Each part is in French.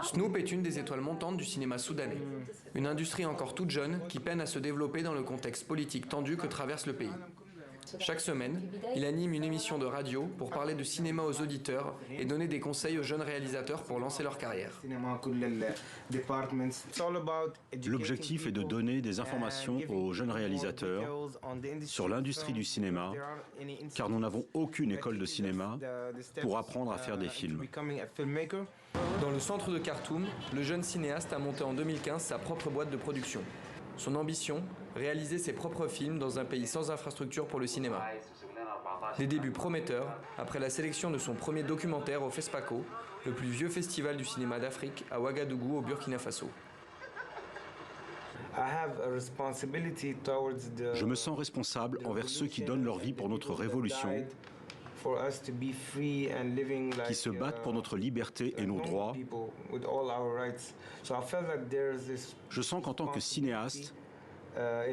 Snoop est une des étoiles montantes du cinéma soudanais. Une industrie encore toute jeune qui peine à se développer dans le contexte politique tendu que traverse le pays. Chaque semaine, il anime une émission de radio pour parler de cinéma aux auditeurs et donner des conseils aux jeunes réalisateurs pour lancer leur carrière. L'objectif est de donner des informations aux jeunes réalisateurs sur l'industrie du cinéma, car nous n'avons aucune école de cinéma pour apprendre à faire des films. Dans le centre de Khartoum, le jeune cinéaste a monté en 2015 sa propre boîte de production. Son ambition, réaliser ses propres films dans un pays sans infrastructure pour le cinéma. Des débuts prometteurs, après la sélection de son premier documentaire au FESPACO, le plus vieux festival du cinéma d'Afrique, à Ouagadougou, au Burkina Faso. Je me sens responsable envers ceux qui donnent leur vie pour notre révolution, qui se battent pour notre liberté et nos droits. Je sens qu'en tant que cinéaste, je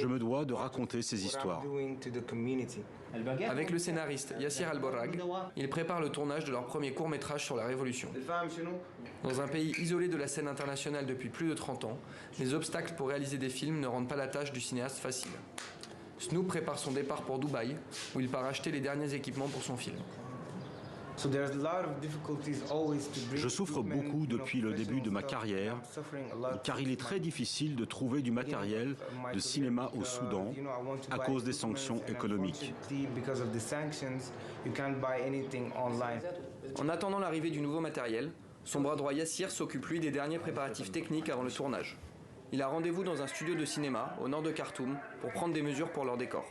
me dois de raconter ces histoires. Avec le scénariste Yassir Al-Borrag, ils préparent le tournage de leur premier court-métrage sur la Révolution. Dans un pays isolé de la scène internationale depuis plus de 30 ans, les obstacles pour réaliser des films ne rendent pas la tâche du cinéaste facile. Snoop prépare son départ pour Dubaï, où il part acheter les derniers équipements pour son film. Je souffre beaucoup depuis le début de ma carrière, car il est très difficile de trouver du matériel de cinéma au Soudan à cause des sanctions économiques. En attendant l'arrivée du nouveau matériel, son bras droit Yassir s'occupe lui des derniers préparatifs techniques avant le tournage. Il a rendez-vous dans un studio de cinéma au nord de Khartoum pour prendre des mesures pour leur décor.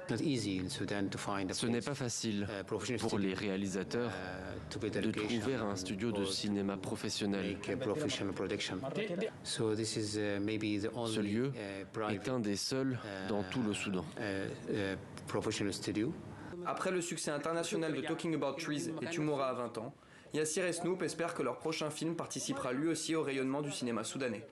Ce n'est pas facile pour les réalisateurs de trouver un studio de cinéma professionnel. Ce lieu est un des seuls dans tout le Soudan. Après le succès international de Talking About Trees et Tumora à 20 ans, Yassir et Snoop espèrent que leur prochain film participera lui aussi au rayonnement du cinéma soudanais.